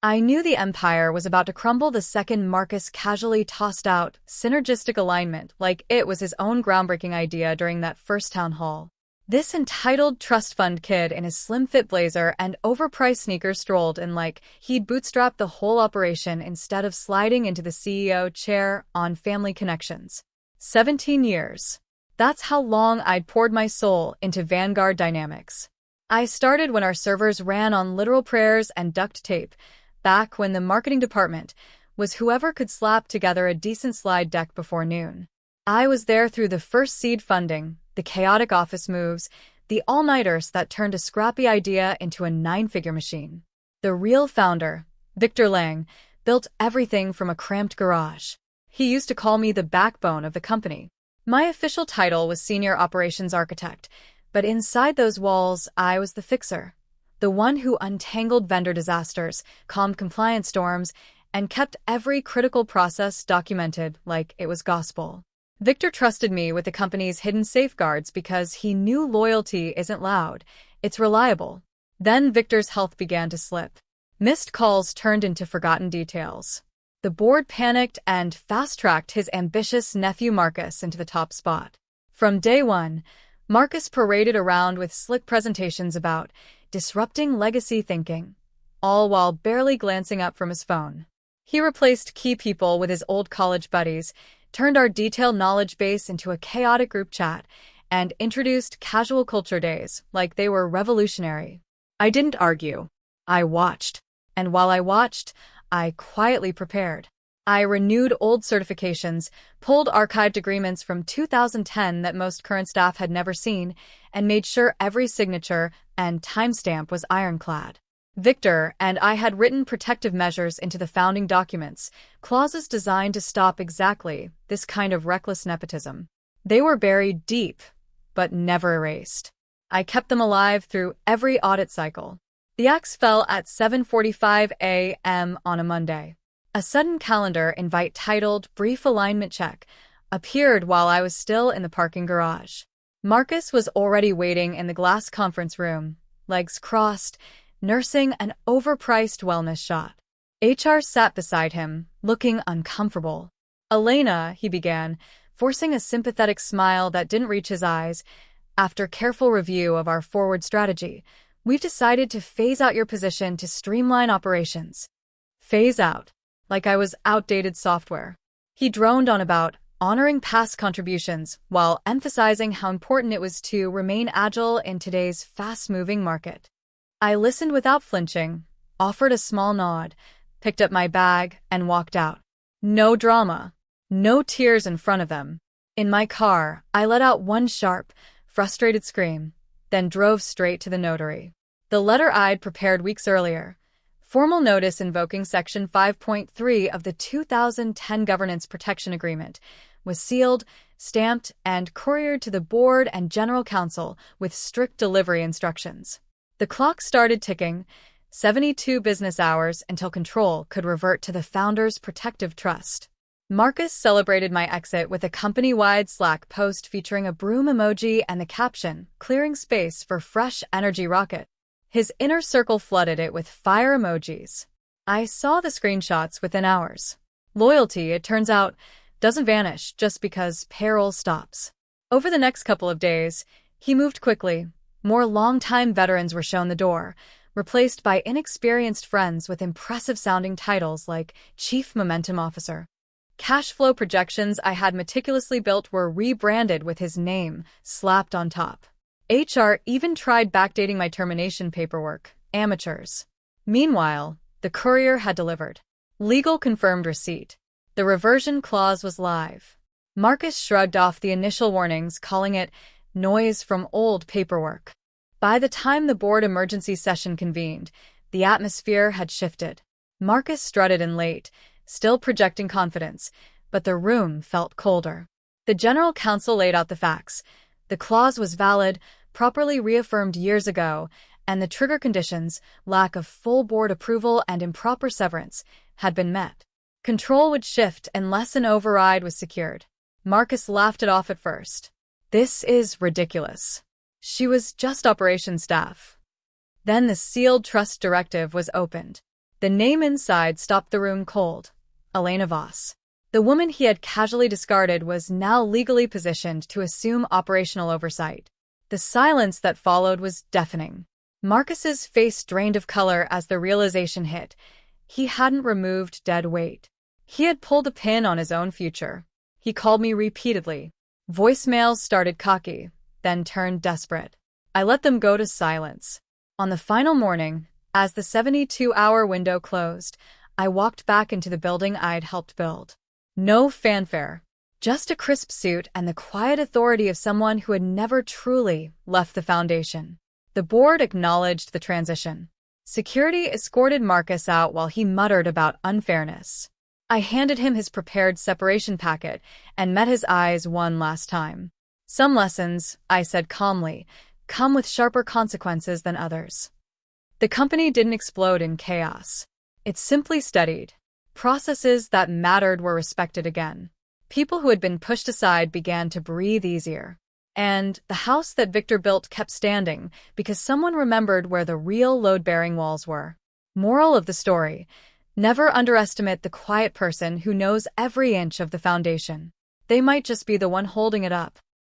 I knew the empire was about to crumble the second Marcus casually tossed out synergistic alignment like it was his own groundbreaking idea during that first town hall. This entitled trust fund kid in his slim-fit blazer and overpriced sneakers strolled in like he'd bootstrapped the whole operation instead of sliding into the CEO chair on Family Connections. 17 years. That's how long I'd poured my soul into Vanguard Dynamics. I started when our servers ran on literal prayers and duct tape, back when the marketing department was whoever could slap together a decent slide deck before noon. I was there through the first seed funding, the chaotic office moves, the all-nighters that turned a scrappy idea into a 9-figure machine. The real founder, Victor Lang, built everything from a cramped garage. He used to call me the backbone of the company. My official title was Senior Operations Architect, but inside those walls, I was the fixer. The one who untangled vendor disasters, calmed compliance storms, and kept every critical process documented like it was gospel. Victor trusted me with the company's hidden safeguards because he knew loyalty isn't loud, it's reliable. Then Victor's health began to slip. Missed calls turned into forgotten details. The board panicked and fast-tracked his ambitious nephew Marcus into the top spot. From day one, Marcus paraded around with slick presentations about disrupting legacy thinking, all while barely glancing up from his phone. He replaced key people with his old college buddies, turned our detailed knowledge base into a chaotic group chat, and introduced casual culture days like they were revolutionary. I didn't argue. I watched. And while I watched, I quietly prepared. I renewed old certifications, pulled archived agreements from 2010 that most current staff had never seen, and made sure every signature and timestamp was ironclad. Victor and I had written protective measures into the founding documents, clauses designed to stop exactly this kind of reckless nepotism. They were buried deep, but never erased. I kept them alive through every audit cycle. The axe fell at 7:45 a.m. on a Monday. A sudden calendar invite titled Brief Alignment Check appeared while I was still in the parking garage. Marcus was already waiting in the glass conference room, legs crossed, nursing an overpriced wellness shot. HR sat beside him, looking uncomfortable. "Elena," he began, forcing a sympathetic smile that didn't reach his eyes, "after careful review of our forward strategy, we've decided to phase out your position to streamline operations." Phase out. Like I was outdated software. He droned on about honoring past contributions while emphasizing how important it was to remain agile in today's fast-moving market. I listened without flinching, offered a small nod, picked up my bag, and walked out. No drama. No tears in front of them. In my car, I let out one sharp, frustrated scream, then drove straight to the notary. The letter I'd prepared weeks earlier. Formal notice invoking Section 5.3 of the 2010 Governance Protection Agreement was sealed, stamped, and couriered to the board and general counsel with strict delivery instructions. The clock started ticking, 72 business hours until control could revert to the founder's protective trust. Marcus celebrated my exit with a company-wide Slack post featuring a broom emoji and the caption, "Clearing space for fresh energy rocket." His inner circle flooded it with fire emojis. I saw the screenshots within hours. Loyalty, it turns out, doesn't vanish just because payroll stops. Over the next couple of days, he moved quickly. More longtime veterans were shown the door, replaced by inexperienced friends with impressive-sounding titles like Chief Momentum Officer. Cash flow projections I had meticulously built were rebranded with his name slapped on top. HR even tried backdating my termination paperwork. Amateurs. Meanwhile, the courier had delivered. Legal confirmed receipt. The reversion clause was live. Marcus shrugged off the initial warnings, calling it noise from old paperwork. By the time the board emergency session convened, the atmosphere had shifted. Marcus strutted in late, still projecting confidence, but the room felt colder. The general counsel laid out the facts. The clause was valid, properly reaffirmed years ago, and the trigger conditions, lack of full board approval and improper severance, had been met. Control would shift unless an override was secured. Marcus laughed it off at first. "This is ridiculous. She was just operations staff." Then the sealed trust directive was opened. The name inside stopped the room cold. Elena Voss. The woman he had casually discarded was now legally positioned to assume operational oversight. The silence that followed was deafening. Marcus's face drained of color as the realization hit. He hadn't removed dead weight. He had pulled a pin on his own future. He called me repeatedly. Voicemails started cocky, then turned desperate. I let them go to silence. On the final morning, as the 72-hour window closed, I walked back into the building I'd helped build. No fanfare. Just a crisp suit and the quiet authority of someone who had never truly left the foundation. The board acknowledged the transition. Security escorted Marcus out while he muttered about unfairness. I handed him his prepared separation packet and met his eyes one last time. Some lessons, I said calmly, come with sharper consequences than others. The company didn't explode in chaos. It simply steadied. Processes that mattered were respected again. People who had been pushed aside began to breathe easier. And the house that Victor built kept standing because someone remembered where the real load-bearing walls were. Moral of the story: never underestimate the quiet person who knows every inch of the foundation. They might just be the one holding it up.